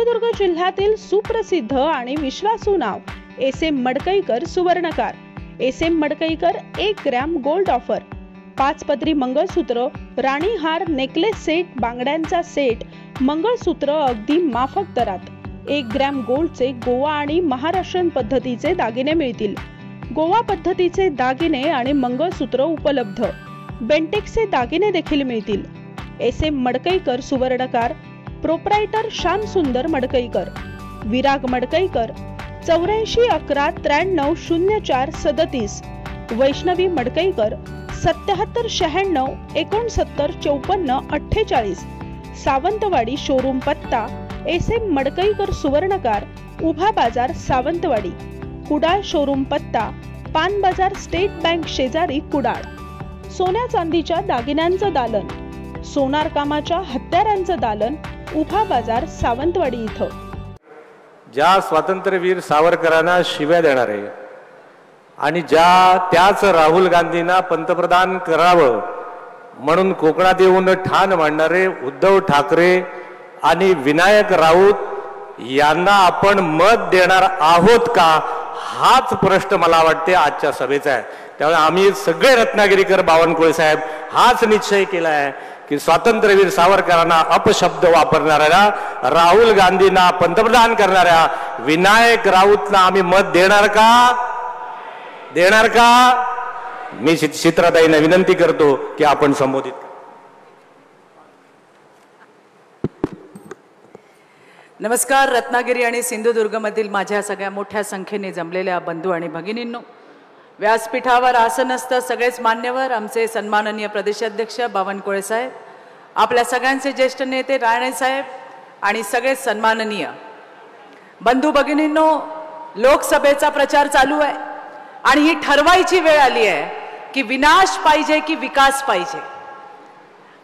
सिंधुदुर्ग जिल्ह्यातील सुप्रसिद्ध आणि विश्वासू नाव एस.एम. मडकईकर सुवर्णकार. S M. Madkaikar 1 gram gold offer, 5 पदरी मंगळसूत्र, राणी हार, नेकलेस सेट, बांगड्यांचा सेट, मंगळसूत्र अगदी माफक दरात. 1 ग्रॅम गोल्डचे गोवा आणि महाराष्ट्रीयन पद्धतीचे दागिने मिळतील. गोवा पद्धतीचे दागिने आणि मंगळसूत्र उपलब्ध. बेंटेक्सचे दागिने देखील मिळतील. एस.एम. मडकईकर सुवर्णकार, प्रोप्रायटर श्याम सुंदर मडकईकर, विराग मडकईकर, 84 11 93 04 37, वैष्णवी मडकईकर, 77 96 69 54 48, सावंतवाडी शोरूम पत्ता एस.एम. मडकईकर सुवर्णकार, उभा बाजार सावंतवाडी. कुडाळ शोरूम पत्ता पान बाजार स्टेट बँक शेजारी कुडाळ. सोन्या चांदीच्या दागिन्यांचं दालन, सोनार कामाच्या हत्यारांचं दालन, उभा बाजार सावंतवाडी इथं. ज्या स्वातंत्र्यवीर सावरकरांना शिव्या देणारे आणि त्याच राहुल गांधींना पंतप्रधान करावं म्हणून कोकणात येऊन ठाण मांडणारे उद्धव ठाकरे आणि विनायक राऊत यांना आपण मत देणार आहोत का, हाच प्रश्न मला वाटते आजच्या सभेचा आहे. त्यामुळे आम्ही सगळे रत्नागिरीकर, बावनकुळे साहेब हाच निश्चय केला आहे की स्वातंत्र्यवीर सावरकरांना अपशब्द वापरणाऱ्या, राहुल गांधींना पंतप्रधान करणाऱ्या विनायक राऊतना आम्ही मत देणार का? मी चित्राताईंना विनंती करतो की आपण संबोधित. नमस्कार. रत्नागिरी आणि सिंधुदुर्गमधील माझ्या सगळ्या मोठ्या संख्येने जमलेल्या बंधू आणि भगिनींनो, व्यासपीठावर आसनस्थ सगळेच मान्यवर, आमचे सन्माननीय प्रदेशाध्यक्ष बावनकुळे साहेब, आपल्या सगळ्यांचे ज्येष्ठ नेते राणे साहेब आणि सगळेच सन्माननीय बंधू भगिनींनो, लोकसभेचा प्रचार चालू आहे आणि ही ठरवायची वेळ आली आहे की विनाश पाहिजे की विकास पाहिजे.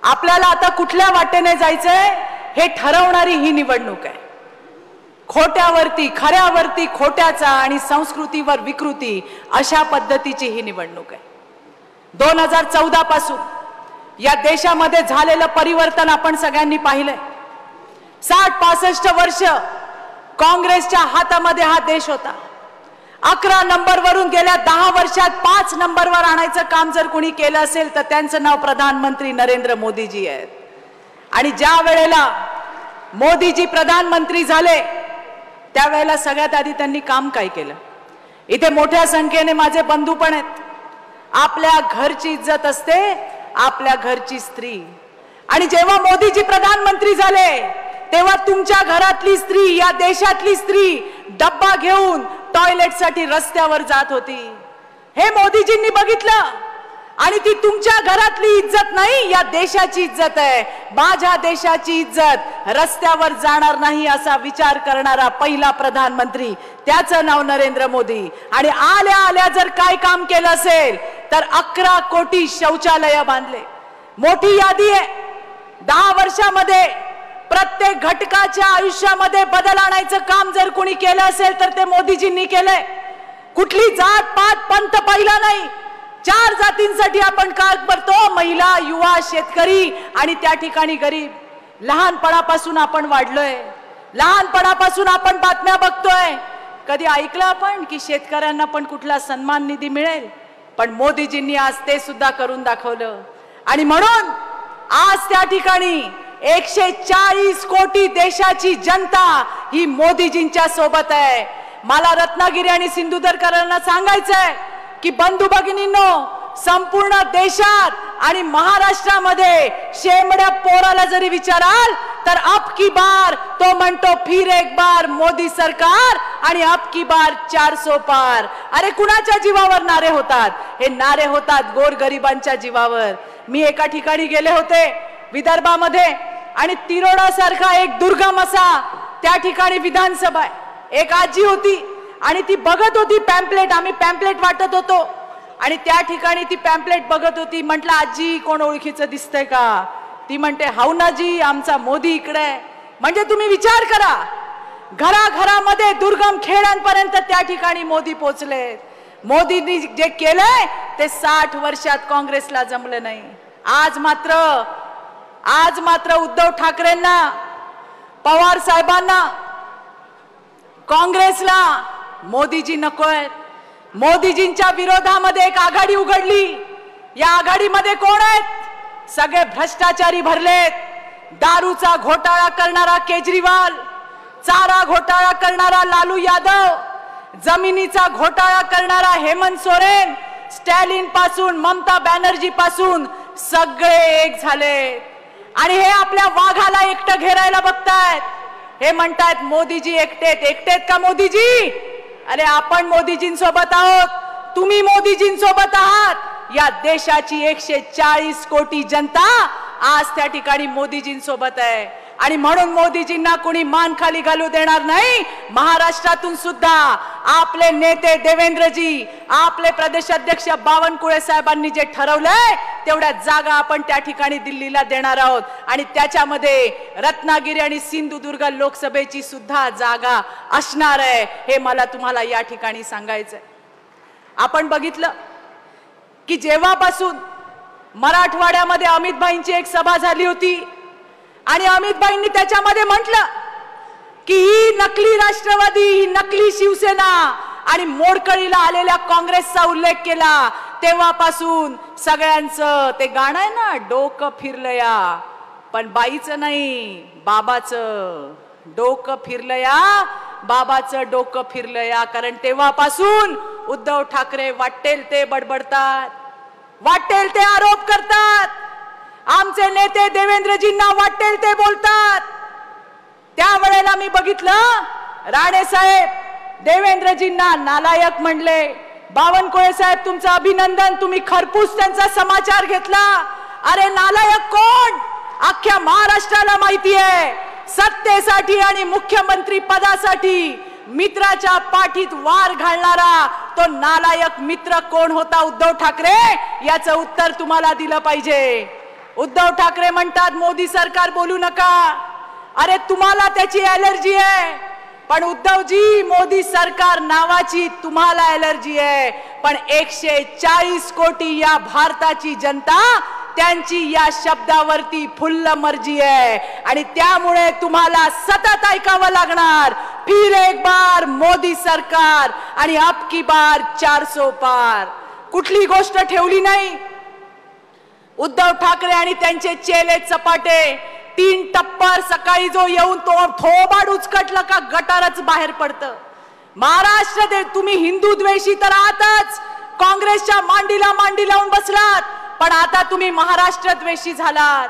आपल्याला आता कुठल्या वाटेने जायचंय हे ठरवणारी ही निवडणूक आहे. खोट्यावरती खऱ्यावरती खोट्याचा आणि संस्कृतीवर विकृती अशा पद्धतीची ही निवडणूक आहे. 2014 पासून या देशामध्ये झालेलं परिवर्तन आपण सगळ्यांनी पाहिलंय. 60-65 वर्ष काँग्रेसच्या हातामध्ये हा देश होता. 11 नंबरवरून गेल्या 10 वर्षात 5 नंबरवर आणायचं काम जर कोणी केलं असेल तर त्यांचं नाव प्रधानमंत्री नरेंद्र मोदीजी आहेत. आणि ज्या वेळेला मोदीजी प्रधानमंत्री झाले त्यावेळेला सगळ्यात आधी त्यांनी काम काय केलं? इथे मोठ्या संख्येने माझे बंधू पण आहेत. आपल्या घरची इज्जत असते, आपल्या घरची स्त्री. आणि जेव्हा मोदीजी प्रधानमंत्री झाले तेव्हा तुमच्या घरातली स्त्री, या देशातली स्त्री डब्बा घेऊन टॉयलेटसाठी रस्त्यावर जात होती. हे मोदीजींनी बघितलं आणि ती तुमच्या घरातली इज्जत नाही, या देशाची इज्जत आहे. माझ्या देशाची इज्जत रस्त्यावर जाणार नाही असा विचार करणारा पहिला प्रधानमंत्री, त्याचं नाव नरेंद्र मोदी. आणि आल्या आल्या जर काय काम केलं असेल तर 11 कोटी शौचालय बांधले. मोठी यादी आहे. 10 वर्षामध्ये प्रत्येक घटकाच्या आयुष्यामध्ये बदल आणायचं काम जर कोणी केलं असेल तर ते मोदीजींनी केलंय. कुठली जात पात पंथ पाहिला नाही. 4 जातींसाठी आपण काम करतो, महिला, युवा, शेतकरी आणि त्या ठिकाणी गरीब. लहानपणापासून आपण वाढलोय, लहानपणापासून आपण बातम्या बघतोय. कधी ऐकलं आपण की शेतकऱ्यांना पण कुठला सन्मान निधी मिळेल? पण मोदीजींनी आज ते सुद्धा करून दाखवलं. आणि म्हणून आज त्या ठिकाणी 140 कोटी देशाची जनता ही मोदीजींच्या सोबत आहे. मला रत्नागिरी आणि सिंधुदुर्गकरांना सांगायचंय की बंधू भगिनींनो, संपूर्ण देशात आणि महाराष्ट्रामध्ये शेमड्या पोराला जरी विचाराल तर अब की बार तो म्हणतो फिर एक बार मोदी सरकार आणि अब की बार 400 पार. अरे कुणाच्या जीवावर नारे होतात? हे नारे होतात गोरगरिबांच्या जीवावर. मी एका ठिकाणी गेले होते विदर्भामध्ये आणि तिरोडा सारखा एक दुर्गम असा त्या ठिकाणी विधानसभा आहे. एक आजी होती आणि ती बघत होती पॅम्पलेट. आम्ही पॅम्पलेट वाटत होतो आणि त्या ठिकाणी ती पॅम्पलेट बघत होती. म्हटलं आजी कोण ओळखीचं दिसतंय का? ती म्हणते हाऊनाजी आमचा मोदी इकडे. म्हणजे तुम्ही विचार करा, घराघरामध्ये दुर्गम खेड्यांपर्यंत त्या ठिकाणी मोदी पोहोचले. मोदींनी जे केलंय ते 60 वर्षात काँग्रेसला जमलं नाही. आज मात्र उद्धव ठाकरेंना, पवार साहेबांना काँग्रेसला मोदीजी नकोय. मोदीजींच्या विरोधामध्ये एक आघाडी उघडली. या आघाडीमध्ये कोण आहेत? सगळे भ्रष्टाचारी भरलेत. दारूचा घोटाळा करणारा केजरीवाल, चारा घोटाळा करणारा लालू यादव, जमिनीचा घोटाळा करणारा हेमंत सोरेन, स्टॅलिन पासून ममता बॅनर्जी पासून सगळे एक झाले. आणि हे आपल्या वाघाला एकटं घेरायला बघतायत. हे म्हणतायत मोदीजी एकटेत. एकटेत का मोदीजी? अरे आपण मोदीजींसोबत आहोत, तुम्ही मोदीजींसोबत आहात. या देशाची 140 कोटी जनता आज त्या ठिकाणी मोदीजींसोबत आहे. आणि म्हणून मोदीजींना कोणी मान खाली घालू देणार नाही. महाराष्ट्रातून सुद्धा आपले नेते देवेंद्रजी, आपले प्रदेशाध्यक्ष बावनकुळे साहेबांनी जे ठरवलंय तेवढ्या जागा आपण त्या ठिकाणी दिल्लीला देणार आहोत. आणि त्याच्यामध्ये रत्नागिरी आणि सिंधुदुर्ग लोकसभेची सुद्धा जागा असणार आहे. हे मला तुम्हाला या ठिकाणी सांगायचंय. आपण बघितलं की जेव्हापासून मराठवाड्यामध्ये अमित भाईंची एक सभा झाली होती आणि अमित भाईंनी त्याच्यामध्ये म्हटलं की ही नकली राष्ट्रवादी, ही नकली शिवसेना आणि मोडकळीला आलेल्या काँग्रेसचा उल्लेख केला, तेव्हापासून सगळ्यांचं ते गाणं आहे ना, डोकं फिरलं या. पण बाईचं नाही, बाबाचं डोकं फिरलं या, बाबाचं डोकं फिरलं या. कारण तेव्हापासून उद्धव ठाकरे वाटेल ते बडबडतात, वाटेल ते आरोप करतात. आमचे नेते देवेंद्रजींना वाटेल ते बोलतात. त्यावेळेला मी बघितलं राणे साहेब देवेंद्रजींना नालायक म्हणले. बावनकुळे साहेब तुमचं अभिनंदन, तुम्ही खरपूस त्यांचा समाचार घेतला. अरे नालायक कोण? अख्ख्या महाराष्ट्राला माहिती आहे. सत्तेसाठी आणि मुख्यमंत्री पदासाठी मित्राच्या पाठीत वार घालणारा तो नालायक मित्र कोण होता? उद्धव ठाकरे. याचं उत्तर तुम्हाला दिलं पाहिजे. उद्धव ठाकरे म्हणतात मोदी सरकार बोलू नका. अरे तुम्हाला त्याची ॲलर्जी आहे, पण उद्धवजी मोदी सरकार नावाची तुम्हाला ॲलर्जी आहे. पण 140 कोटी या भारताची जनता त्यांची या शब्दावरती फुल्ल मर्जी आहे. आणि त्यामुळे तुम्हाला सतत ऐकावं लागणार, फिर एक बार मोदी सरकार आणि अब की बार 400 पार. कुठली गोष्ट ठेवली नाही. उद्धव ठाकरे आणि त्यांचे चेले चपाटे 3 टप्पर सकाळी जो येऊन तो थोबाड उचकटलं का गटारच बाहेर पडतं. महाराष्ट्र तुम्ही हिंदू द्वेषी तर आहातच, काँग्रेसच्या मांडीला मांडी लावून बसलात, पण आता तुम्ही महाराष्ट्र द्वेषी झालात.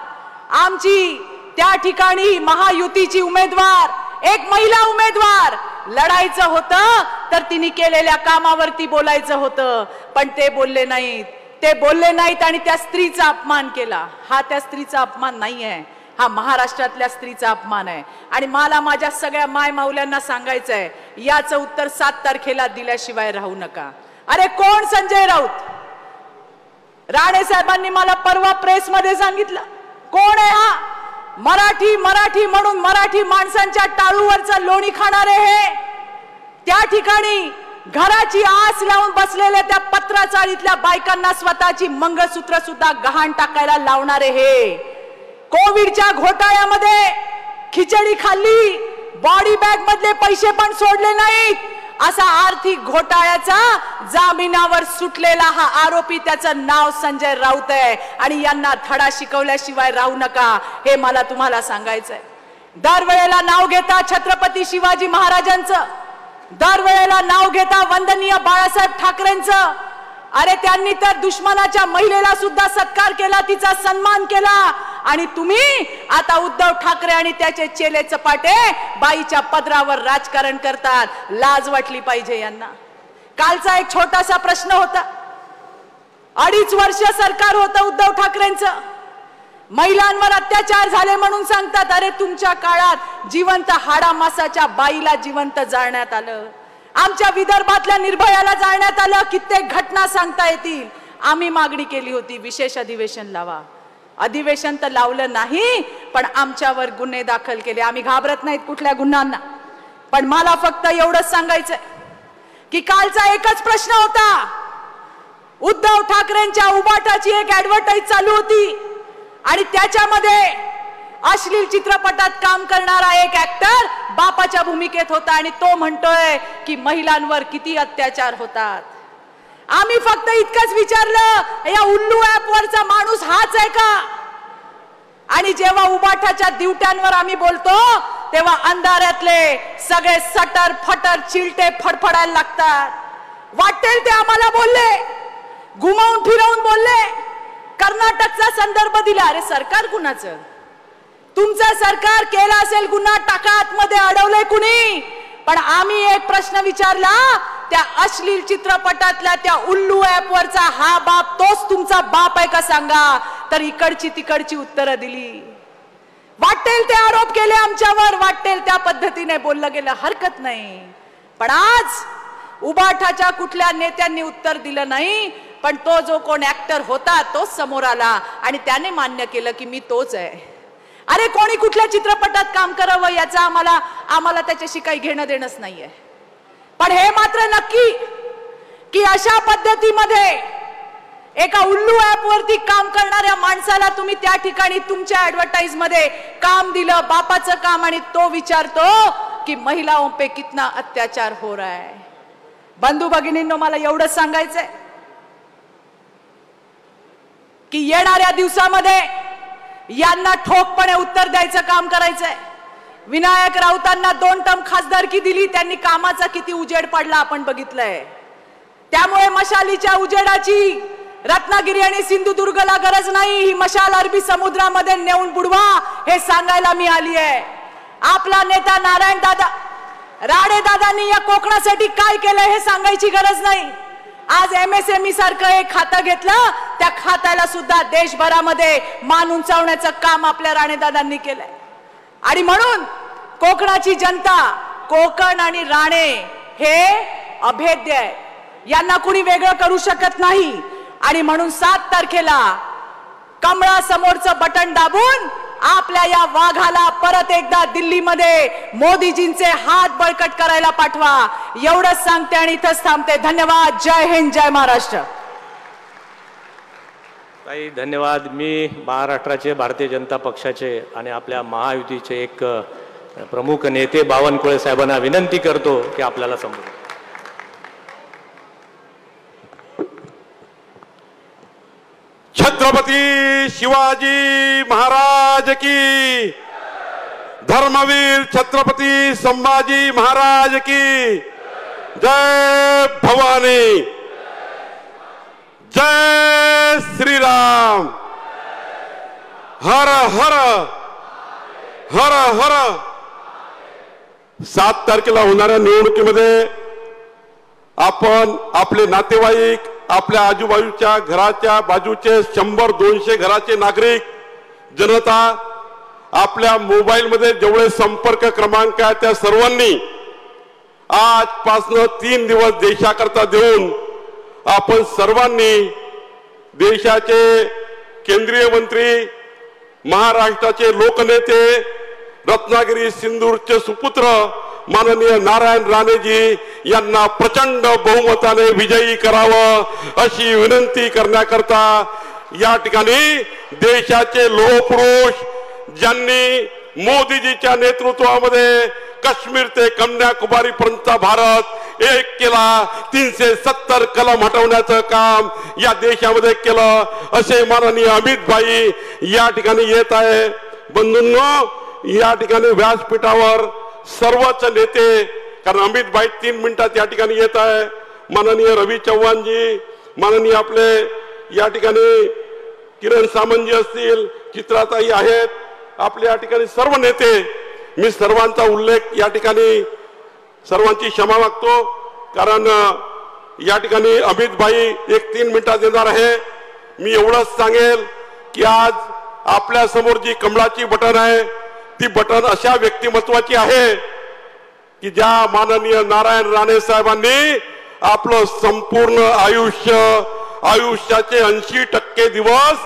आमची त्या ठिकाणी महायुतीची उमेदवार, एक महिला उमेदवार, लढायचं होतं तर तिने केलेल्या कामावरती बोलायचं होतं, पण ते बोलले नाहीत. ते बोलले नाहीत आणि त्या स्त्रीचा अपमान केला. हा त्या स्त्रीचा अपमान नाही आहे, हा महाराष्ट्रातल्या स्त्रीचा अपमान आहे. आणि मला माझ्या सगळ्या माय माऊल्यांना सांगायचंय, याचं उत्तर 7 तारखेला दिल्याशिवाय राहू नका. अरे कोण संजय राऊत? राणे साहेबांनी मला परवा प्रेस मध्ये सांगितलं, कोण आहे हा? मराठी मराठी म्हणून मराठी माणसांच्या टाळूवरचं लोणी खाणारे हे. त्या ठिकाणी घराची आस लावून बसलेल्या त्या पत्राचाळीतल्या बायकांना स्वतःची मंगळसूत्र सुद्धा गहाण टाकायला लावणारे हे. कोविडच्या घोटाळ्यामध्ये खिचडी खाल्ली, बॉडी बॅग मधले पैसे पण सोडले नाहीत, असा आर्थिक घोटाळ्याचा जामिनावर सुटलेला हा आरोपी, त्याचं नाव संजय राऊत आहे. आणि यांना धडा शिकवल्याशिवाय राहू नका, हे मला तुम्हाला सांगायचंय. दरवेळेला नाव घेता छत्रपती शिवाजी महाराजांचं, दरवेळेला नाव घेता वंदनीय बाळासाहेब ठाकरेंचं. अरे त्यांनी तर दुश्मनाच्या महिलेला सुद्धा सत्कार केला, तिचा सन्मान केला. आणि तुम्ही आता उद्धव ठाकरे आणि त्याचे चेले चपाटे बाईच्या पदरावर राजकारण करतात. लाज वाटली पाहिजे यांना. कालचा एक छोटासा प्रश्न होता. 2.5 वर्ष सरकार होतं उद्धव ठाकरेंचं. महिलांवर अत्याचार झाले म्हणून सांगतात, अरे तुमच्या काळात जिवंत हाडामासाच्या बाईला जिवंत जाळण्यात आलं. आमच्या विदर्भातल्या निर्भयाला जाळण्यात आलं. कित्येक घटना सांगता येतील. आम्ही मागणी केली होती विशेष अधिवेशन लावा. अधिवेशन तर लावलं नाही, पण आमच्यावर गुन्हे दाखल केले. आम्ही घाबरत नाहीत कुठल्या गुन्ह्यांना. पण मला फक्त एवढंच सांगायचंय की कालचा एकच प्रश्न होता. उद्धव ठाकरेंच्या उबाटाची एक ऍडव्हर्टाईज चालू होती आणि त्याच्यामध्ये अश्लील चित्रपटात काम करणारा एक ऍक्टर बापाच्या भूमिकेत होता आणि तो म्हणतोय की महिलांवर किती अत्याचार होतात. आम्ही फक्त इतकंच विचारलं, या उल्लू ऍप वरचा माणूस हाच आहे का? आणि जेव्हा उबाठाच्या दिवट्यांवर आम्ही बोलतो तेव्हा अंधाऱ्यातले सगळे सटर फटर चिलटे फडफडायला लागतात. वाटेल ते आम्हाला बोलले, घुमावून फिरवून बोलले, कर्नाटकचा संदर्भ दिला. अरे सरकार कुणाचं? तुमचं सरकार केला असेल गुन्हा, टाका आतमध्ये, अडवलंय कुणी? पण आम्ही एक प्रश्न विचारला, त्या अश्लील चित्रपटातल्या त्या उल्लू ऍप वरचा हा बाप तोच तुमचा बाप आहे का सांगा? तर इकडची तिकडची उत्तरं दिली. वाटेल ते आरोप केले आमच्यावर, वाटेल त्या पद्धतीने बोललं गेलं, हरकत नाही. पण आज उबाठाच्या कुठल्या नेत्यांनी उत्तर दिलं नाही. पण तो जो कोण ऍक्टर होता तोच समोर आला आणि त्याने मान्य केलं की मी तोच आहे. अरे कोणी कुठल्या चित्रपटात काम करावं याचा आम्हाला त्याच्याशी काही घेणं देणंच नाहीये. पण हे मात्र नक्की की अशा पद्धतीमध्ये एका उल्लू ऍप वरती काम करणाऱ्या माणसाला तुम्ही त्या ठिकाणी तुमच्या ऍडव्हर्टाइज मध्ये काम दिलं, बापाचं काम, आणि तो विचारतो कि महिलाओं पे कितना अत्याचार हो रहा है. बंधू भगिनींनो, मला एवढंच सांगायचंय की येणाऱ्या दिवसामध्ये यांना ठोकपणे उत्तर द्यायचं काम करायचंय. विनायक राऊतांना 2 टर्म खासदारकी दिली, त्यांनी कामाचा किती उजेड पडला आपण बघितलंय. त्यामुळे मशालीच्या उजेडाची रत्नागिरी आणि सिंधुदुर्गला गरज नाही. ही मशाल अरबी समुद्रामध्ये नेऊन बुडवा हे सांगायला मी आली आहे. आपला नेता नारायण दादा राणे दादांनी या कोकणासाठी काय केलं हे सांगायची गरज नाही. आज MSME सारखं एक खातं घेतलं, त्या खात्याला सुद्धा देशभरामध्ये मान उंचावण्याचं काम आपल्या राणे दादांनी केलंय. आणि म्हणून कोकणाची जनता, कोकण आणि राणे हे अभेद्य आहे, यांना कुणी वेगळं करू शकत नाही. आणि म्हणून 7 तारखेला कमळा समोरचं बटन दाबून आपल्या या वाघाला परत एकदा दिल्लीमध्ये मोदीजींचे हात बळकट करायला पाठवा. एवढंच सांगते आणि इथंच थांबते. धन्यवाद. जय हिंद, जय महाराष्ट्र. ताई धन्यवाद. मी महाराष्ट्राचे भारतीय जनता पक्षाचे आणि आपल्या महायुतीचे एक प्रमुख नेते बावनकुळे साहेबांना विनंती करतो की आपल्याला समजू. छत्रपती शिवाजी महाराज की, धर्मवीर छत्रपती संभाजी महाराज की जय. भवानी, जय श्रीराम. हर हर हर हर. 7 तारखेला होणाऱ्या निवडणुकीमध्ये आपण आपले नातेवाईक, आपल्या आजूबाजूच्या घराच्या बाजूचे 100-200 घराचे नागरिक, जनता, आपल्या मोबाईलमध्ये जेवढे संपर्क क्रमांक आहेत त्या सर्वांनी आजपासून 3 दिवस देशाकरता देऊन आपण सर्वांनी देशाचे केंद्रीय मंत्री, महाराष्ट्राचे लोकनेते, रत्नागिरी सिंदूरचे सुपुत्र माननीय नारायण राणेजी यांना प्रचंड बहुमताने विजयी करावं अशी विनंती करण्याकरता या ठिकाणी देशाचे लोहपुरुष ज्यांनी मोदीजीच्या नेतृत्वामध्ये काश्मीर ते कन्याकुमारी पर्यंतचा भारत एक केला, 370 कलम हटवण्याचं काम या देशामध्ये केलं, असे माननीय अमित भाई या ठिकाणी येत आहे. बंधूंनो, या ठिकाणी व्यासपीठावर सर्वच नेते, कारण अमित भाई 3 मिनिटात या ठिकाणी येत आहे, माननीय रवी चव्हाणजी, माननीय आपले या ठिकाणी किरण सामंतजी असतील, चित्राताई आहेत, आपल्या या ठिकाणी सर्व नेते, मी सर्वांचा उल्लेख या ठिकाणी सर्वांची क्षमा मागतो, कारण या ठिकाणी अमित भाई 3 मिनिटात येणार आहे. मी एवढंच सांगेल की आज आपल्या समोर जी कमळाची बटन आहे ती बटन अशा व्यक्तिमत्वाची आहे की ज्या माननीय नारायण राणे साहेबांनी आपलं संपूर्ण आयुष्याचे 80% दिवस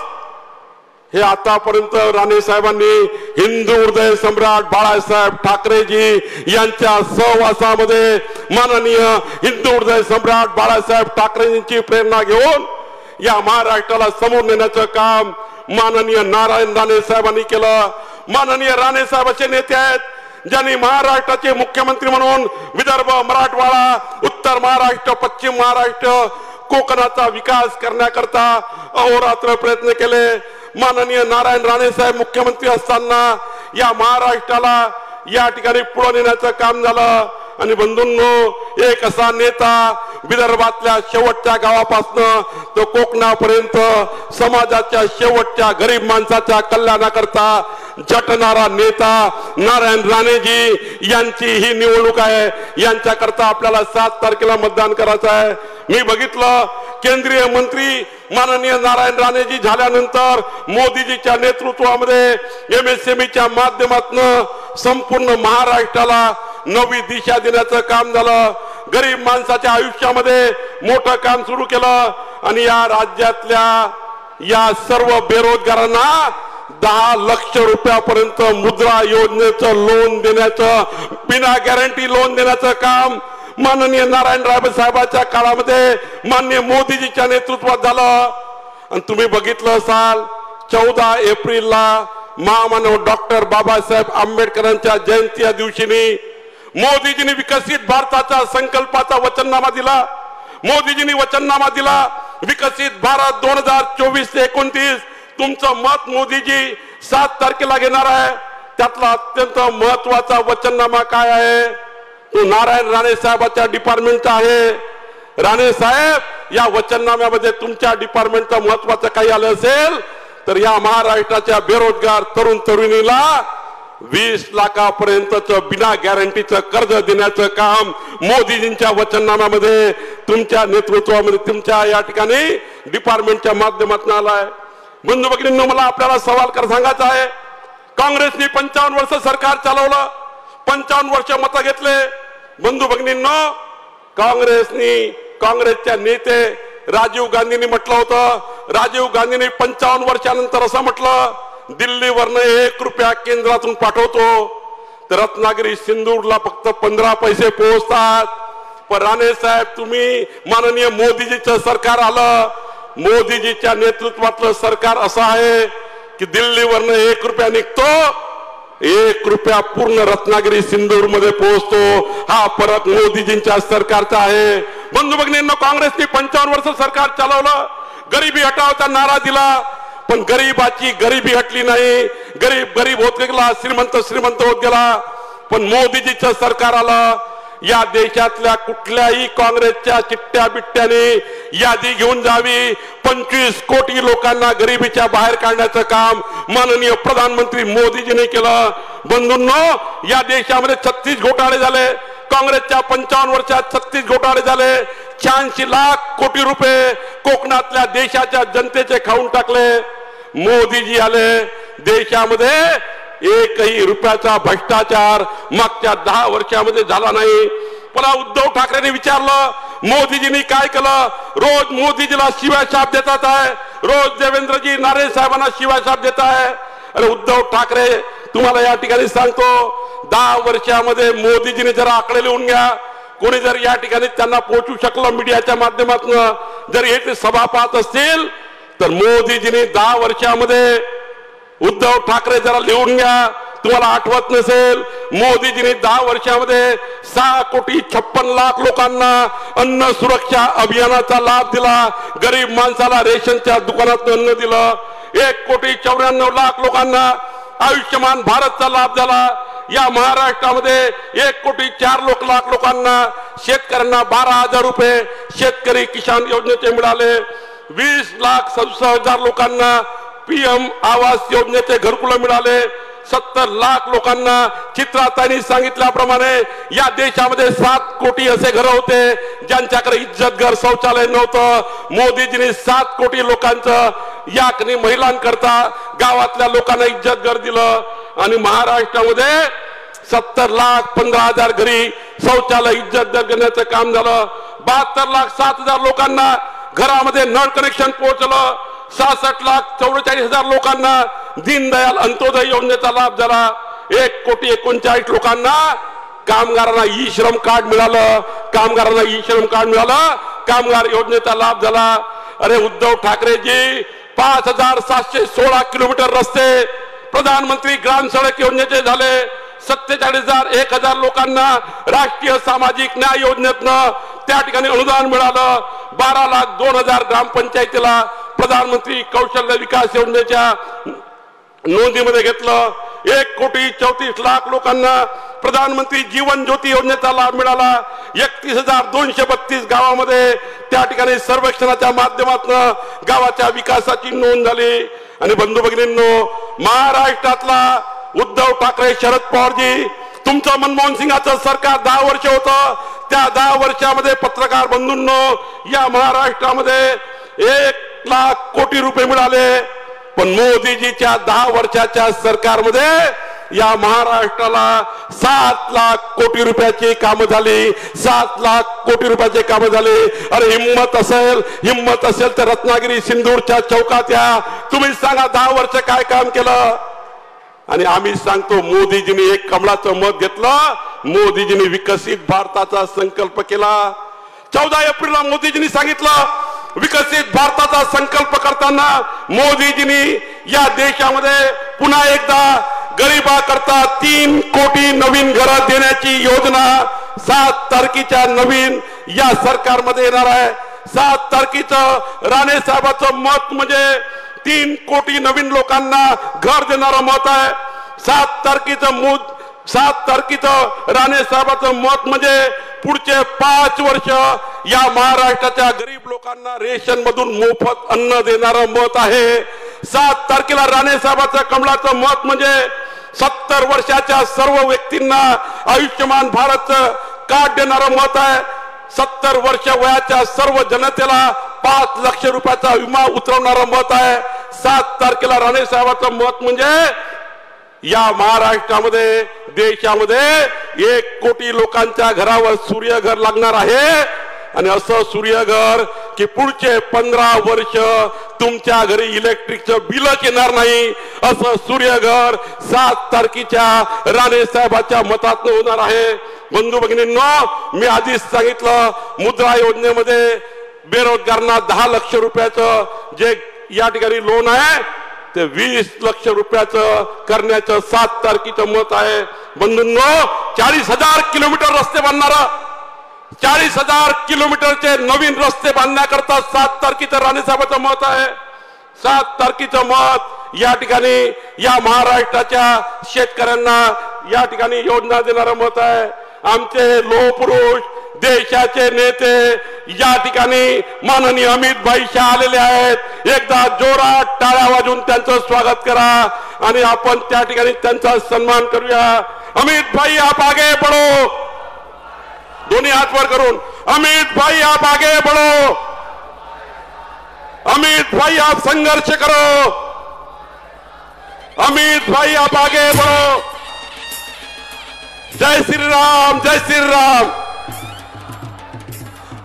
हे आतापर्यंत राणे साहेबांनी हिंदू हृदय सम्राट बाळासाहेब ठाकरेजी यांच्या सहवासामध्ये माननीय हिंदू हृदय सम्राट बाळासाहेब ठाकरेजींची प्रेरणा घेऊन या महाराष्ट्राला समोर नेण्याचं काम माननीय नारायण राणे साहेबांनी केलं. माननीय राणे साहेब असे नेते आहेत ज्यांनी महाराष्ट्राचे मुख्यमंत्री म्हणून विदर्भ, मराठवाडा, उत्तर महाराष्ट्र, पश्चिम महाराष्ट्र, कोकणाचा विकास करण्याकरता अहोरात्र प्रयत्न केले. माननीय नारायण राणे साहेब मुख्यमंत्री असताना या महाराष्ट्राला या ठिकाणी पुढे नेण्याचं काम झालं. आणि बंधूंनो, एक असा नेता विदर्भातल्या शेवटच्या गावापासून तो कोकणापर्यंत समाजाच्या शेवटच्या गरीब माणसाच्या कल्याणाकरता झटणारा नेता नारायण राणेजी यांची ही निवडणूक आहे. यांच्याकरता आपल्याला 7 तारखेला मतदान करायचं आहे. मी बघितलं केंद्रीय मंत्री माननीय नारायण राणेजी झाल्यानंतर मोदीजीच्या नेतृत्वामध्ये MSMEच्या माध्यमातून संपूर्ण महाराष्ट्राला नवी दिशा देण्याचं काम झालं. गरीब माणसाच्या आयुष्यामध्ये मोठं काम सुरू केलं आणि या राज्यातल्या या सर्व बेरोजगारांना 10 लाख रुपयापर्यंत मुद्रा योजनेचं लोन देण्याचं, बिना गॅरंटी लोन देण्याचं काम माननीय नारायण राणे साहेबांच्या काळामध्ये माननीय मोदीजीच्या नेतृत्वात झालं. आणि तुम्ही बघितलं असाल 14 एप्रिलला महामानव डॉक्टर बाबासाहेब आंबेडकरांच्या जयंती दिवशी मोदीजींनी विकसित भारताच्या संकल्पाचा वचननामा दिला. मोदीजींनी वचननामा दिला विकसित भारत 2024 ते 29. तुमचं मत मोदीजी 7 तारखेला घेणार आहे. त्यातला अत्यंत महत्वाचा वचननामा काय आहे तो नारायण राणे साहेबांच्या डिपार्टमेंटचा आहे. राणे साहेब, या वचननाम्यामध्ये तुमच्या डिपार्टमेंटचं महत्वाचं काही आलं असेल तर या महाराष्ट्राच्या बेरोजगार तरुण तरुणीला 20 लाखापर्यंतचं बिना गॅरंटीचं कर्ज देण्याचं काम मोदीजींच्या वचननाम्यामध्ये तुमच्या नेतृत्वामध्ये तुमच्या या ठिकाणी डिपार्टमेंटच्या माध्यमातून आलाय. बंधू भगिनींनो, मला आपल्याला सवाल सांगायचा आहे. काँग्रेसने 55 वर्ष सरकार चालवलं, 55 वर्ष मतं घेतले. बंधू भगिनींनो, काँग्रेसच्या नेते राजीव गांधींनी म्हटलं होतं, राजीव गांधींनी 55 वर्षानंतर असं म्हटलं, दिल्लीवरनं 1 रुपया केंद्रातून पाठवतो तर रत्नागिरी सिंदूरला फक्त 15 पैसे पोहोचतात. पण राणे साहेब, तुम्ही माननीय मोदीजीचं सरकार आलं, मोदीजीच्या नेतृत्वातलं सरकार असं आहे की दिल्लीवरनं 1 रुपया निघतो, 1 रुपया पूर्ण रत्नागिरी सिंदूर मध्ये पोहोचतो. हा फरक मोदीजींच्या सरकारचा आहे. बंधू भगिनींनो, काँग्रेसने 55 वर्ष सरकार चालवलं, गरिबी हटावचा नारा दिला, पण गरीबाची गरिबी हटली नाही. गरीब होत गेला, श्रीमंत होत गेला. पण मोदीजीचं सरकार आलं, या देशातल्या कुठल्याही काँग्रेसच्या चिट्ट्या बिट्ट्याने यादी घेऊन जावी, 25 कोटी लोकांना गरिबीच्या बाहेर काढण्याचं काम माननीय प्रधानमंत्री मोदीजींनी केलं. बंधूंनो, या देशामध्ये 36 घोटाळे झाले. काँग्रेसच्या 55 वर्षात 36 घोटाळे झाले. 86 लाख कोटी रुपये कोकणातल्या देशाच्या जनतेचे खाऊन टाकले. मोदीजी आले, देशामध्ये एकही रुपयाचा भ्रष्टाचार मागच्या 10 वर्षामध्ये झाला नाही. पुन्हा उद्धव ठाकरेंनी विचारलं मोदीजींनी काय केलं. रोज मोदीजीला शिव्याशाप देतात आहे, रोज देवेंद्रजी नारायण साहेबांना शिव्याशाप देत आहे. अरे उद्धव ठाकरे, तुम्हाला या ठिकाणी सांगतो, 10 वर्षामध्ये मोदीजीने जरा आकडे लिहून घ्या. कोणी जर या ठिकाणी त्यांना पोहोचू शकलं मीडियाच्या माध्यमातून, जर हे सभा पाहत असतील तर मोदीजीने 10 वर्षामध्ये, उद्धव ठाकरे जरा लिहून घ्या, तुम्हाला आठवत नसेल, मोदीजीने 10 वर्षामध्ये 6,56,00,000 लोकांना अन्न सुरक्षा अभियानाचा लाभ दिला. गरीब माणसाला रेशनच्या दुकानात अन्न दिलं. 1,94,00,000 लोकांना आयुष्यमान भारतचा लाभ झाला. या महाराष्ट्रामध्ये 1,04,00,000 लोकांना, शेतकऱ्यांना 12,000 रुपये शेतकरी किसान योजनेचे मिळाले. 20,67,000 लोकांना PM आवास योजनेचे घरकुल मिळाले. 70 लाख लोकांना, चित्राताईंनी सांगितल्याप्रमाणे या देशामध्ये 7 कोटी असे घर होते ज्यांच्याकडे इज्जतघर शौचालय नव्हतं. मोदीजींनी 7 कोटी लोकांचं याकनी महिलांकरता गावातल्या लोकांना इज्जतघर दिलं. आणि महाराष्ट्रामध्ये 70,15,000 घरी शौचालय इज्जतघर देण्याचं काम झालं. 72,07,000 लोकांना घरामध्ये नळ कनेक्शन पोहोचलं. 66,44,000 लोकांना दीनदयाल अंत्योदय योजनेचा लाभ झाला. 1,39,00,000 लोकांना कामगारांना ई श्रम कार्ड मिळालं. कामगार योजनेचा लाभ झाला. अरे उद्धव ठाकरेजी, 5,716 किलोमीटर रस्ते प्रधानमंत्री ग्राम सडक योजनेचे झाले 47,000 लोकांना राष्ट्रीय सामाजिक न्याय योजनेतनं त्या ठिकाणी अनुदान मिळालं. 12,02,000 ग्रामपंचायतीला प्रधानमंत्री कौशल्य विकास योजनेच्या नोंदीमध्ये घेतलं. 1,34,00,000 लोकांना प्रधानमंत्री जीवन ज्योती योजनेचा लाभ मिळाला. 31,232 गावामध्ये त्या ठिकाणी सर्वेक्षणाच्या माध्यमातून गावाच्या विकासाची नोंद झाली. आणि बंधू भगिनींनो, महाराष्ट्रातला उद्धव ठाकरे, शरद पवारजी, तुमचं मनमोहन सिंगाचं सरकार 10 वर्ष होतं. त्या 10 वर्षामध्ये पत्रकार बंधूंनो, या महाराष्ट्रामध्ये 1,00,000 कोटी रुपये मिळाले. पण मोदीजीच्या 10 वर्षाच्या सरकारमध्ये या महाराष्ट्राला 7,00,000 कोटी रुपयाची कामं झाली. 7,00,000 कोटी रुपयाचे कामं झाले. अरे हिम्मत असेल तर रत्नागिरी सिंदूरच्या चौकात या, तुम्ही सांगा 10 वर्ष काय काम केलं. आणि आम्ही सांगतो, मोदीजींनी एक कमळाचं मत घेतलं. मोदीजींनी विकसित भारताचा संकल्प केला. 14 एप्रिलला मोदीजींनी सांगितलं, विकसित भारताचा संकल्प करताना मोदीजींनी या देशामध्ये पुन्हा एकदा गरिबाकरता 3 कोटी नवीन घरं देण्याची योजना 7 तारखेच्या नवीन या सरकारमध्ये येणार आहे. 7 तारखेचं राणे साहेबांचं मत म्हणजे 3 कोटी नवीन लोकांना घर देणारं मत आहे. 7 तारखेचं राणे साहेबांचं मत म्हणजे पुढचे 5 वर्ष या महाराष्ट्राच्या गरीब लोकांना रेशन मधून मोफत अन्न देणारं मत आहे. 7 तारखेला राणे साहेबांचं कमळाचं मत म्हणजे 70 वर्षाच्या सर्व व्यक्तींना आयुष्यमान भारतचं कार्ड देणारं मत आहे. 70 वर्ष वयाच्या सर्व जनतेला 5 लाख रुपयाचा विमा उतरवणारं मत आहे. 7 तारखेला राणे साहेबांचं मत म्हणजे या महाराष्ट्रामध्ये, देशामध्ये 1 कोटी लोकांच्या घरावर सूर्यघर लागणार आहे. आणि असं सूर्यघर की पुढचे 15 वर्ष तुमच्या घरी इलेक्ट्रिकचं बिलच येणार नाही, असं सूर्यघर 7 तारखेच्या राणे साहेबांच्या मतातनं होणार आहे. बंधू भगिनींनो, मी आधीच सांगितलं, मुद्रा योजनेमध्ये बेरोजगारांना 10 लाख रुपयाचं जे या ठिकाणी लोन आहे ते 20 लाख रुपयाचं करण्याचं 7 तारखेचं मत आहे. बंधूंनो, 40,000 किलोमीटर रस्ते बांधणारा, 40,000 किलोमीटरचे नवीन रस्ते बांधण्याकरता 7 तारखेचं राणे साहेबांचं मत आहे. 7 तारखेचं मत या ठिकाणी या महाराष्ट्राच्या शेतकऱ्यांना या ठिकाणी योजना देणारं मत आहे. आमचे लोहपुरुष, देशाचे नेते या ठिकाणी माननीय अमित भाई शाह आलेले आहेत. एकदा जोरात टाळ्या वाजवून त्यांचं स्वागत करा आणि आपण त्या ठिकाणी त्यांचा सन्मान करूया. अमित भाई, आप आगे बढ़ो. दोन्ही हात वर करून, अमित भाई आप आगे बढ़ो. अमित भाई आप संघर्ष करो. अमित भाई आप आगे बढ़ो. जय श्री राम, जय श्री राम,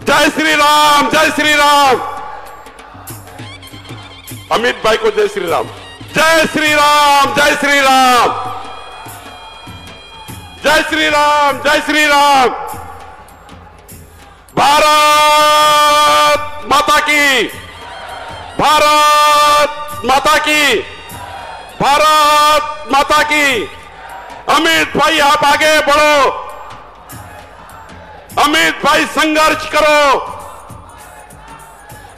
जय श्री राम, जय श्री राम. अमित भाई को जय श्री राम. जय श्री राम, जय श्री राम, जय श्री राम, जय श्री राम. भारत माता की, भारत माता की, भारत माता की. अमित भाई आप आगे बढ़ो. अमित भाई संघर्ष करो.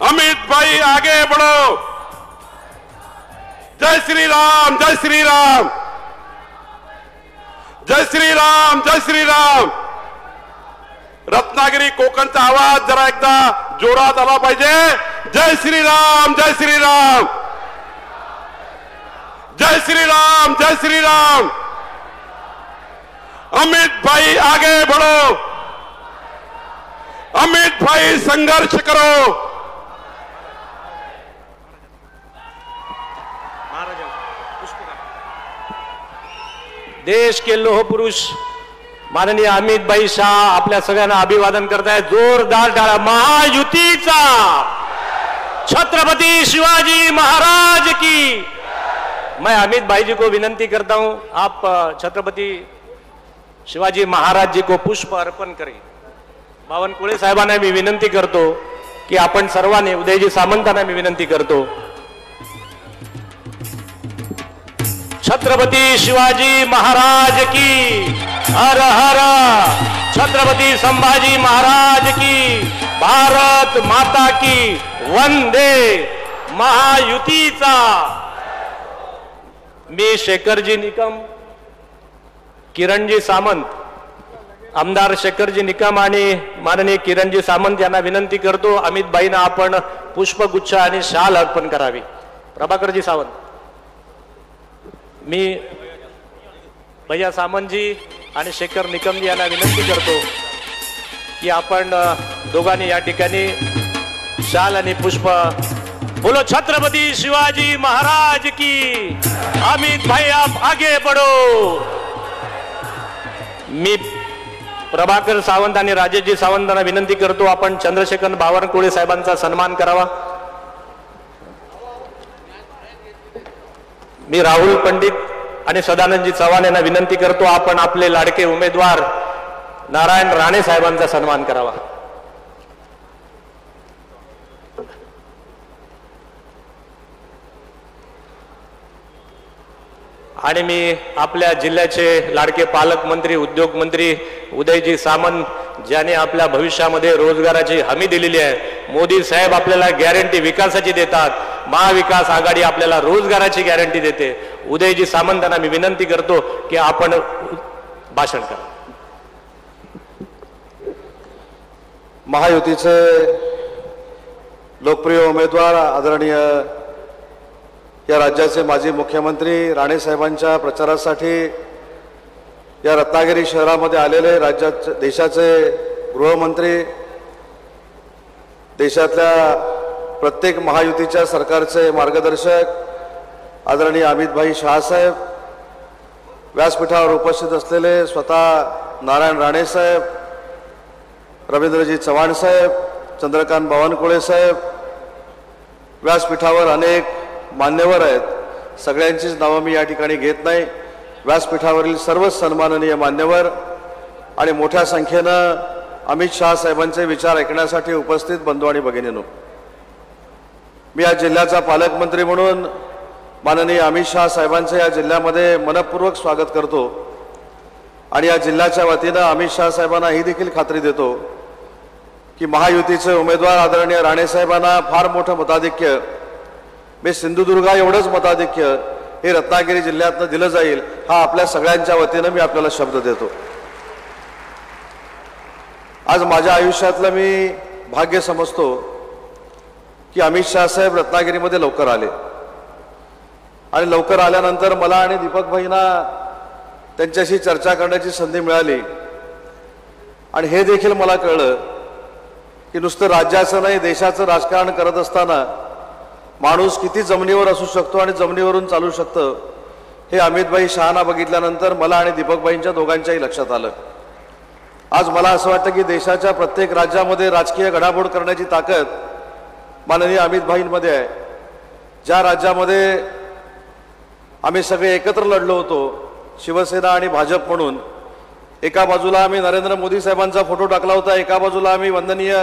अमित भाई आगे बढ़ो. जय श्री राम, जय श्री राम, जय श्री राम, जय श्री राम. रत्नागिरी कोकणचा आवाज जरा एकदा जोरात आला पाहिजे. जय श्री राम, जय श्री राम, जय श्री राम, जय श्री राम. अमित भाई आगे बढ़ो. अमित भाई संघर्ष करो. देश के लोह पुरुष माननीय अमित भाई शाह आपल्या सगळ्यांना अभिवादन करतायत. जोरदार टाळ्या. महायुतीचा छत्रपति शिवाजी महाराज की. मैं अमित भाई जी को विनंती करता हूं, आप छत्रपति शिवाजी महाराज जी को पुष्प अर्पण करें. बावनकुळे साहेबांना मी विनंती करतो की आपण सर्वांनी, उदयजी सामंतांना मी विनंती करतो, छत्रपती शिवाजी महाराज की, हर हर छत्रपती संभाजी महाराज की, भारत माता की, वंदे महायुतीचा। मी शेखरजी निकम, किरणजी सामंत, आमदार शेखरजी निकम आणि माननीय किरणजी सामंत यांना विनंती करतो, अमित भाईंना आपण पुष्पगुच्छ आणि शाल अर्पण करावी। प्रभाकरजी सावंत, मी भैया सामंतजी आणि शेखर निकमजी यांना विनंती करतो की आपण दोघांनी या ठिकाणी शाल आणि पुष्प। बोलो छत्रपती शिवाजी महाराज की, अमित भाई आप आगे बढ़ो। मी प्रभाकर सावंत आणि राजेशजी सावंतांना विनंती करतो आपण चंद्रशेखर बावनकुळे साहेबांचा सन्मान करावा। मी राहुल पंडित आणि सदानंदजी चव्हाण यांना विनंती करतो आपण आपले लाडके उमेदवार नारायण राणे साहेबांचा सन्मान करावा। आणि मी आपल्या जिल्ह्याचे लाडके पालकमंत्री, उद्योग मंत्री उदयजी सामंत, ज्याने आपल्या भविष्यामध्ये रोजगाराची हमी दिलेली आहे। मोदी साहेब आपल्याला गॅरंटी विकासाची देतात, महाविकास आघाडी आपल्याला रोजगाराची गॅरंटी देते। उदयजी सामंतांना मी विनंती करतो की आपण भाषण करा। महायुतीचे लोकप्रिय उमेदवार आदरणीय या राज्याचे माजी मुख्यमंत्री राणे साहेबांच्या प्रचारासाठी या रत्नागिरी शहरामध्ये आलेले देशाचे गृहमंत्री, देशातल्या प्रत्येक महायुतीच्या सरकारचे मार्गदर्शक आदरणीय अमितभाई शहासाहेब, व्यासपीठावर उपस्थित असलेले स्वतः नारायण राणे साहेब, रवींद्रजी चव्हाण साहेब, चंद्रकांत बावनकुळे साहेब, व्यासपीठावर अनेक मान्यवर आहेत, सगळ्यांचीच नावं मी या ठिकाणी घेत नाही। व्यासपीठावरील सर्व सन्माननीय मान्यवर आणि मोठ्या संख्येनं अमित शहा साहेबांचे विचार ऐकण्यासाठी उपस्थित बंधू आणि भगिनींनो, मी या जिल्ह्याचा पालकमंत्री म्हणून माननीय अमित शहा साहेबांचे या जिल्ह्यामध्ये मनपूर्वक स्वागत करतो आणि या जिल्ह्याच्या वतीनं अमित शहा साहेबांना ही देखील खात्री देतो की महायुतीचे उमेदवार आदरणीय राणे साहेबांना फार मोठं मताधिक्य, मी सिंधुदुर्गा एवढंच मताधिक्य हे रत्नागिरी जिल्ह्यातनं दिलं जाईल, हा आपल्या सगळ्यांच्या वतीनं मी आपल्याला शब्द देतो। आज माझ्या आयुष्यातलं मी भाग्य समजतो की अमित शहा साहेब रत्नागिरीमध्ये लवकर आले आणि लवकर आल्यानंतर मला आणि दीपक भाईंना त्यांच्याशी चर्चा करण्याची संधी मिळाली आणि हे देखील मला कळलं की नुसतं राज्याचं नाही देशाचं राजकारण करत असताना माणूस किती जमिनीवर असू शकतो आणि जमिनीवरून चालू शकतं हे अमितभाई शहाना बघितल्यानंतर मला आणि दीपकभाईंच्या दोघांच्याही लक्षात आलं। आज मला असं वाटतं की देशाच्या प्रत्येक राज्यामध्ये राजकीय घडामोड करण्याची ताकद माननीय अमितभाईंमध्ये आहे। ज्या राज्यामध्ये आम्ही सगळे एकत्र लढलो होतो, शिवसेना आणि भाजप म्हणून, एका बाजूला आम्ही नरेंद्र मोदी साहेबांचा फोटो टाकला होता, एका बाजूला आम्ही वंदनीय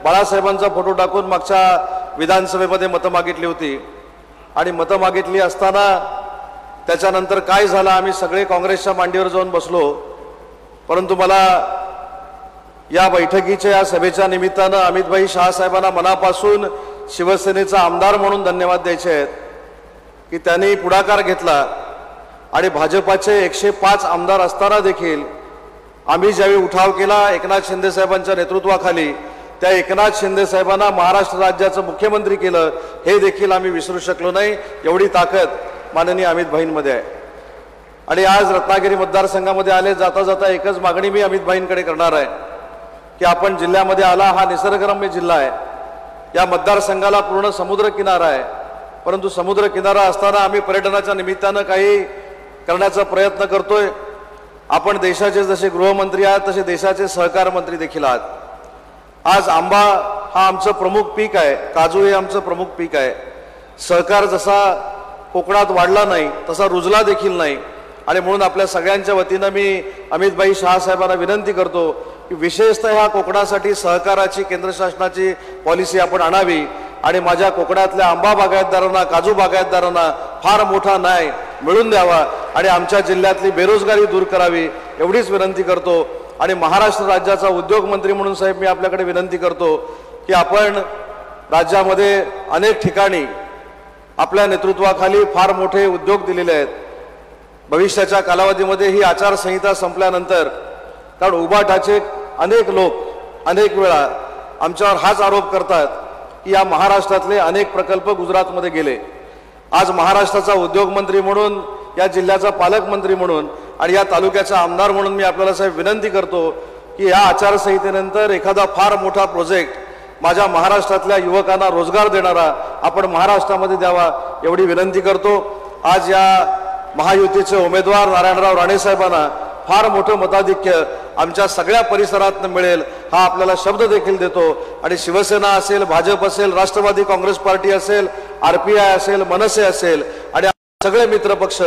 बाळासाहेबांचा फोटो टाकून मागच्या विधानसभेमध्ये मतं मागितली होती आणि मतं मागितली असताना त्याच्यानंतर काय झालं, आम्ही सगळे काँग्रेसच्या मांडीवर जाऊन बसलो। परंतु मला या बैठकीच्या या सभेच्या निमित्तानं अमितभाई शहासाहेबांना मनापासून शिवसेनेचा आमदार म्हणून धन्यवाद द्यायचे आहेत की त्यांनी पुढाकार घेतला आणि भाजपाचे 105 आमदार असताना देखील आम्ही ज्यावेळी उठाव केला एकनाथ शिंदे साहेबांच्या नेतृत्वाखाली, त्या एकनाथ शिंदे साहेबांना महाराष्ट्र राज्याचं मुख्यमंत्री केलं, हे देखील आम्ही विसरू शकलो नाही। एवढी ताकद माननीय अमितभाईंमध्ये आहे। आणि आज रत्नागिरी मतदारसंघामध्ये आले जाता जाता एकच मागणी मी अमितभाईंकडे करणार आहे की आपण जिल्ह्यामध्ये आला, हा निसर्गरम्य जिल्हा आहे, या मतदारसंघाला पूर्ण समुद्र किनारा आहे, परंतु समुद्र किनारा असताना आम्ही पर्यटनाच्या निमित्तानं काही करण्याचा प्रयत्न करतोय। आपण देशाचे जसे गृहमंत्री आहात तसे देशाचे सहकार मंत्री देखील आहात। आज आंबा हा आमचं प्रमुख पीक आहे, काजू हे आमचं प्रमुख पीक आहे। सहकार जसा कोकणात वाढला नाही तसा रुजला देखील नाही आणि म्हणून आपल्या सगळ्यांच्या वतीनं मी अमितभाई शहासाहेबांना विनंती करतो की विशेषतः ह्या कोकणासाठी सहकाराची केंद्र शासनाची पॉलिसी आपण आणावी आणि माझ्या कोकणातल्या आंबा बागायतदारांना, काजू बागायतदारांना फार मोठा न्याय मिळून द्यावा, आणि आमच्या जिल्ह्यातली बेरोजगारी दूर करावी एवढीच विनंती करतो। आणि महाराष्ट्र राज्याचा उद्योग मंत्री म्हणून साहेब मी आपल्याकडे विनंती करतो की आपण राज्यामध्ये अनेक ठिकाणी आपल्या नेतृत्वाखाली फार मोठे उद्योग दिलेले आहेत। भविष्याच्या कालावधीमध्ये ही आचारसंहिता संपल्यानंतर कारण उभाटाचे अनेक लोक अनेक वेळा आमच्यावर हाच आरोप करतात की या महाराष्ट्रातले अनेक प्रकल्प गुजरातमध्ये गेले। आज महाराष्ट्राचा उद्योग मंत्री म्हणून, या जिल्ह्याचा पालकमंत्री म्हणून आणि या तालुक्याचा आमदार म्हणून मी आपल्याला साहेब विनंती करतो की या आचारसंहितेनंतर एखादा फार मोठा प्रोजेक्ट माझ्या महाराष्ट्रातल्या युवकांना रोजगार देणारा आपण महाराष्ट्रामध्ये द्यावा एवढी विनंती करतो। आज या महायुतीचे उमेदवार नारायणराव राणे साहेबांना फार मोठं मताधिक्य आमच्या सगळ्या परिसरात मिळेल हा आपल्याला शब्द देखील देतो। आणि शिवसेना असेल, भाजप असेल, राष्ट्रवादी काँग्रेस पार्टी असेल, RPI असेल, मनसे असेल आणि सगळे मित्र पक्ष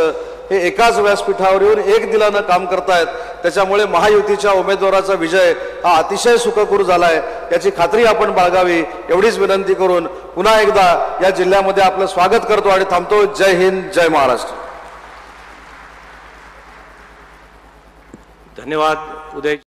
हे एकाच व्यासपीठावर येऊन एक दिलानं काम करतायत। त्याच्यामुळे महायुतीच्या उमेदवाराचा विजय हा अतिशय सुखकर झालाय याची खात्री आपण बाळगावी एवढीच विनंती करून पुन्हा एकदा या जिल्ह्यामध्ये आपलं स्वागत करतो आणि थांबतो। जय हिंद, जय महाराष्ट्र। धन्यवाद उदय।